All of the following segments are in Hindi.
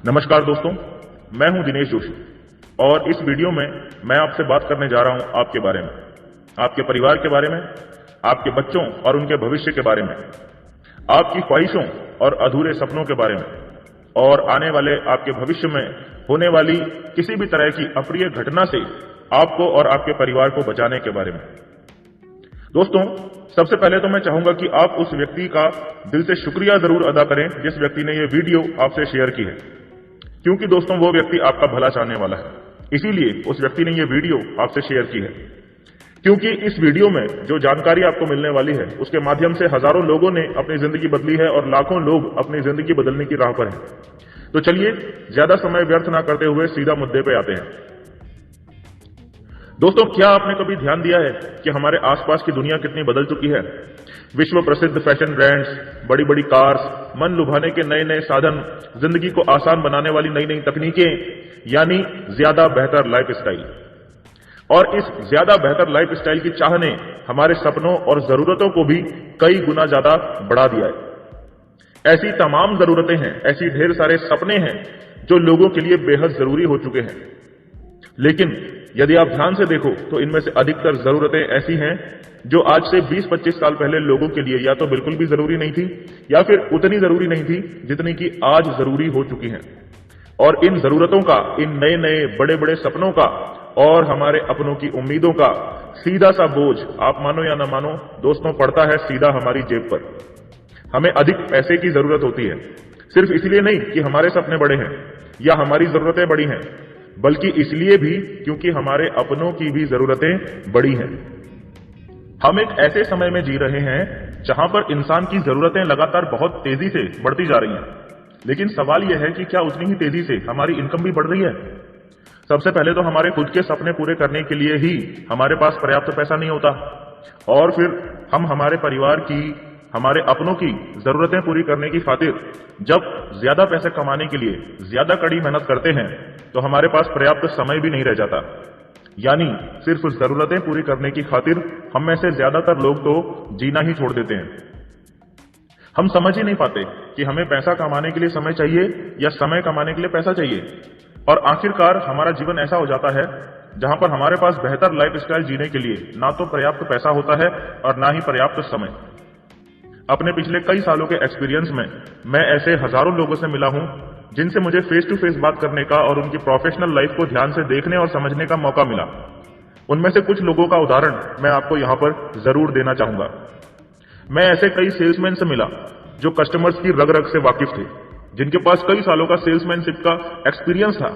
नमस्कार दोस्तों, मैं हूं दिनेश जोशी और इस वीडियो में मैं आपसे बात करने जा रहा हूं आपके बारे में, आपके परिवार के बारे में, आपके बच्चों और उनके भविष्य के बारे में, आपकी ख्वाहिशों और अधूरे सपनों के बारे में और आने वाले आपके भविष्य में होने वाली किसी भी तरह की अप्रिय घटना से आपको और आपके परिवार को बचाने के बारे में। दोस्तों, सबसे पहले तो मैं चाहूंगा कि आप उस व्यक्ति का दिल से शुक्रिया जरूर अदा करें जिस व्यक्ति ने यह वीडियो आपसे शेयर की है, क्योंकि दोस्तों वो व्यक्ति आपका भला चाहने वाला है, इसीलिए उस व्यक्ति ने ये वीडियो आपसे शेयर की है। क्योंकि इस वीडियो में जो जानकारी आपको मिलने वाली है उसके माध्यम से हजारों लोगों ने अपनी जिंदगी बदली है और लाखों लोग अपनी जिंदगी बदलने की राह पर हैं। तो चलिए ज्यादा समय व्यर्थ ना करते हुए सीधा मुद्दे पे आते हैं। दोस्तों, क्या आपने कभी ध्यान दिया है कि हमारे आसपास की दुनिया कितनी बदल चुकी है? विश्व प्रसिद्ध फैशन ब्रांड्स, बड़ी बड़ी कार्स, मन लुभाने के नए नए साधन, जिंदगी को आसान बनाने वाली नई नई तकनीकें, यानी ज्यादा बेहतर लाइफस्टाइल। और इस ज्यादा बेहतर लाइफस्टाइल की चाह ने हमारे सपनों और जरूरतों को भी कई गुना ज्यादा बढ़ा दिया है। ऐसी तमाम जरूरतें हैं, ऐसी ढेर सारे सपने हैं जो लोगों के लिए बेहद जरूरी हो चुके हैं। लेकिन यदि आप ध्यान से देखो तो इनमें से अधिकतर जरूरतें ऐसी हैं जो आज से 20-25 साल पहले लोगों के लिए या तो बिल्कुल भी जरूरी नहीं थी या फिर उतनी जरूरी नहीं थी जितनी कि आज जरूरी हो चुकी हैं। और इन जरूरतों का, इन नए नए बड़े बड़े सपनों का और हमारे अपनों की उम्मीदों का सीधा सा बोझ, आप मानो या ना मानो दोस्तों, पड़ता है सीधा हमारी जेब पर। हमें अधिक पैसे की जरूरत होती है, सिर्फ इसलिए नहीं कि हमारे सपने बड़े हैं या हमारी जरूरतें बड़ी हैं, बल्कि इसलिए भी क्योंकि हमारे अपनों की भी जरूरतें बड़ी हैं। हम एक ऐसे समय में जी रहे हैं जहां पर इंसान की जरूरतें लगातार बहुत तेजी से बढ़ती जा रही हैं, लेकिन सवाल यह है कि क्या उतनी ही तेजी से हमारी इनकम भी बढ़ रही है? सबसे पहले तो हमारे खुद के सपने पूरे करने के लिए ही हमारे पास पर्याप्त पैसा नहीं होता, और फिर हम हमारे परिवार की, हमारे अपनों की जरूरतें पूरी करने की खातिर जब ज्यादा पैसे कमाने के लिए ज्यादा कड़ी मेहनत करते हैं तो हमारे पास पर्याप्त समय भी नहीं रह जाता। यानी सिर्फ जरूरतें पूरी करने की खातिर हम में से ज्यादातर लोग तो जीना ही छोड़ देते हैं। हम समझ ही नहीं पाते कि हमें पैसा कमाने के लिए समय चाहिए या समय कमाने के लिए पैसा चाहिए, और आखिरकार हमारा जीवन ऐसा हो जाता है जहां पर हमारे पास बेहतर लाइफस्टाइल जीने के लिए ना तो पर्याप्त पैसा होता है और ना ही पर्याप्त समय। अपने पिछले कई सालों के एक्सपीरियंस में मैं ऐसे हजारों लोगों से मिला हूं जिनसे मुझे फेस टू फेस बात करने का और उनकी प्रोफेशनल लाइफ को ध्यान से देखने और समझने का मौका मिला। उनमें से कुछ लोगों का उदाहरण मैं आपको यहां पर जरूर देना चाहूंगा। मैं ऐसे कई सेल्समैन से मिला जो कस्टमर्स की रग रग से वाकिफ थे, जिनके पास कई सालों का सेल्समैनशिप का एक्सपीरियंस था,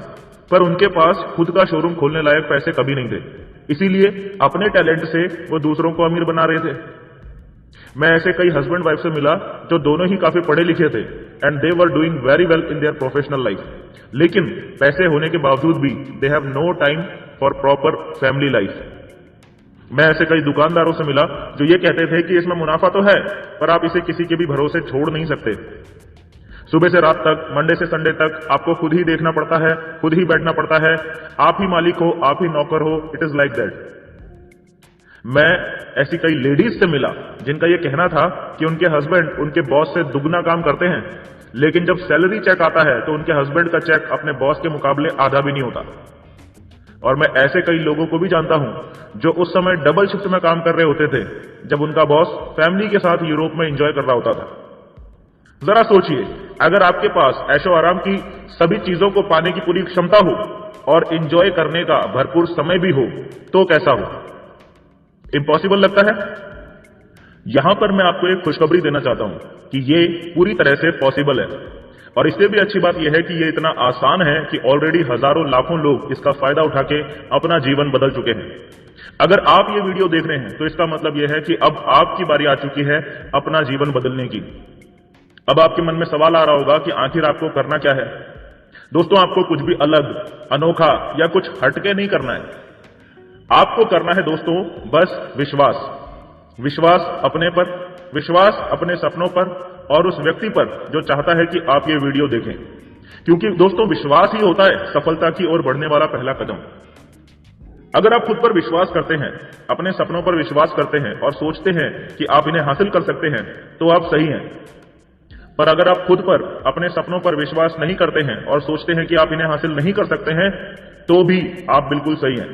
पर उनके पास खुद का शोरूम खोलने लायक पैसे कभी नहीं थे, इसीलिए अपने टैलेंट से वो दूसरों को अमीर बना रहे थे। मैं ऐसे कई हस्बैंड वाइफ से मिला जो दोनों ही काफी पढ़े लिखे थे and they were doing very well in their professional life, लेकिन पैसे होने के बावजूद भी they have no time for proper family life. मैं ऐसे कई दुकानदारों से मिला जो ये कहते थे कि इसमें मुनाफा तो है पर आप इसे किसी के भी भरोसे छोड़ नहीं सकते। सुबह से रात तक, मंडे से संडे तक आपको खुद ही देखना पड़ता है, खुद ही बैठना पड़ता है, आप ही मालिक हो, आप ही नौकर हो, इट इज लाइक दैट। मैं ऐसी कई लेडीज से मिला जिनका यह कहना था कि उनके हस्बैंड उनके बॉस से दुगना काम करते हैं, लेकिन जब सैलरी चेक आता है तो उनके हस्बैंड का चेक अपने बॉस के मुकाबले आधा भी नहीं होता। और मैं ऐसे कई लोगों को भी जानता हूं जो उस समय डबल शिफ्ट में काम कर रहे होते थे जब उनका बॉस फैमिली के साथ यूरोप में एंजॉय कर रहा होता था। जरा सोचिए, अगर आपके पास ऐशो आराम की सभी चीजों को पाने की पूरी क्षमता हो और एंजॉय करने का भरपूर समय भी हो तो कैसा हो? इम्पॉसिबल लगता है? यहां पर मैं आपको एक खुशखबरी देना चाहता हूं कि ये पूरी तरह से पॉसिबल है, और इससे भी अच्छी बात यह है कि ये इतना आसान है कि ऑलरेडी हजारों लाखों लोग इसका फायदा उठा के अपना जीवन बदल चुके हैं। अगर आप ये वीडियो देख रहे हैं तो इसका मतलब यह है कि अब आपकी बारी आ चुकी है अपना जीवन बदलने की। अब आपके मन में सवाल आ रहा होगा कि आखिर आपको करना क्या है? दोस्तों, आपको कुछ भी अलग, अनोखा या कुछ हटके नहीं करना है। आपको करना है दोस्तों बस विश्वास। विश्वास अपने पर, विश्वास अपने सपनों पर और उस व्यक्ति पर जो चाहता है कि आप ये वीडियो देखें, क्योंकि दोस्तों विश्वास ही होता है सफलता की ओर बढ़ने वाला पहला कदम। अगर आप खुद पर विश्वास करते हैं, अपने सपनों पर विश्वास करते हैं और सोचते हैं कि आप इन्हें हासिल कर सकते हैं तो आप सही हैं। पर अगर आप खुद पर, अपने सपनों पर विश्वास नहीं करते हैं और सोचते हैं कि आप इन्हें हासिल नहीं कर सकते हैं, तो भी आप बिल्कुल सही हैं।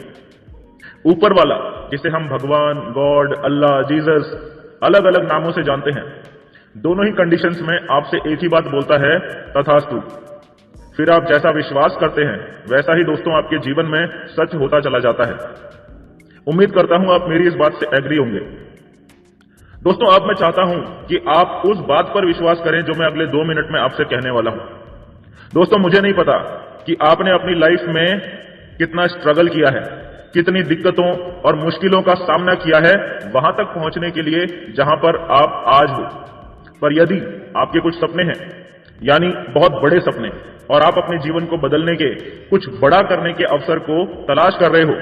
ऊपर वाला, जिसे हम भगवान, गॉड, अल्लाह, जीसस अलग अलग नामों से जानते हैं, दोनों ही कंडीशंस में आपसे एक ही बात बोलता है, तथास्तु। फिर आप जैसा विश्वास करते हैं वैसा ही दोस्तों आपके जीवन में सच होता चला जाता है। उम्मीद करता हूं आप मेरी इस बात से एग्री होंगे। दोस्तों, अब मैं चाहता हूं कि आप उस बात पर विश्वास करें जो मैं अगले 2 मिनट में आपसे कहने वाला हूं। दोस्तों, मुझे नहीं पता कि आपने अपनी लाइफ में कितना स्ट्रगल किया है, कितनी दिक्कतों और मुश्किलों का सामना किया है वहां तक पहुंचने के लिए जहां पर आप आज हो। पर यदि आपके कुछ सपने हैं, यानी बहुत बड़े सपने, और आप अपने जीवन को बदलने के, कुछ बड़ा करने के अवसर को तलाश कर रहे हो,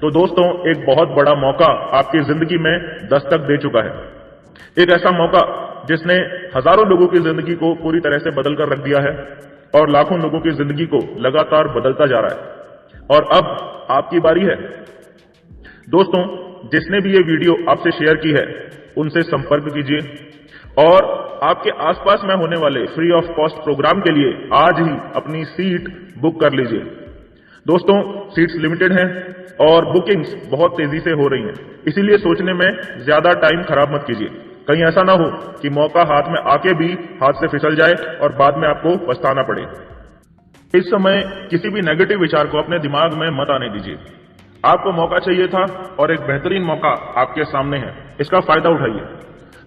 तो दोस्तों एक बहुत बड़ा मौका आपकी जिंदगी में दस्तक दे चुका है। एक ऐसा मौका जिसने हजारों लोगों की जिंदगी को पूरी तरह से बदल कर रख दिया है और लाखों लोगों की जिंदगी को लगातार बदलता जा रहा है। और अब आपकी बारी है। दोस्तों, जिसने भी ये वीडियो आपसे शेयर की है उनसे संपर्क कीजिए और आपके आसपास में होने वाले फ्री ऑफ कॉस्ट प्रोग्राम के लिए आज ही अपनी सीट बुक कर लीजिए। दोस्तों, सीट्स लिमिटेड हैं और बुकिंग्स बहुत तेजी से हो रही हैं, इसीलिए सोचने में ज्यादा टाइम खराब मत कीजिए। कहीं ऐसा ना हो कि मौका हाथ में आके भी हाथ से फिसल जाए और बाद में आपको पछताना पड़े। इस समय किसी भी नेगेटिव विचार को अपने दिमाग में मत आने दीजिए। आपको मौका चाहिए था और एक बेहतरीन मौका आपके सामने है, इसका फायदा उठाइए।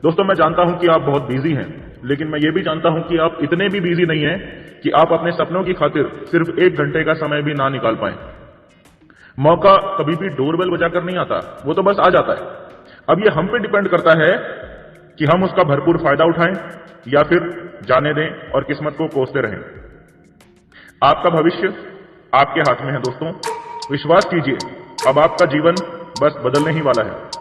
दोस्तों, मैं जानता हूं कि आप बहुत बिजी हैं, लेकिन मैं ये भी जानता हूं कि आप इतने भी बिजी नहीं हैं कि आप अपने सपनों की खातिर सिर्फ 1 घंटे का समय भी ना निकाल पाएं। मौका कभी भी डोरबेल बजाकर नहीं आता, वो तो बस आ जाता है। अब ये हम पे डिपेंड करता है कि हम उसका भरपूर फायदा उठाएं या फिर जाने दें और किस्मत को कोसते रहें। आपका भविष्य आपके हाथ में है दोस्तों, विश्वास कीजिए, अब आपका जीवन बस बदलने ही वाला है।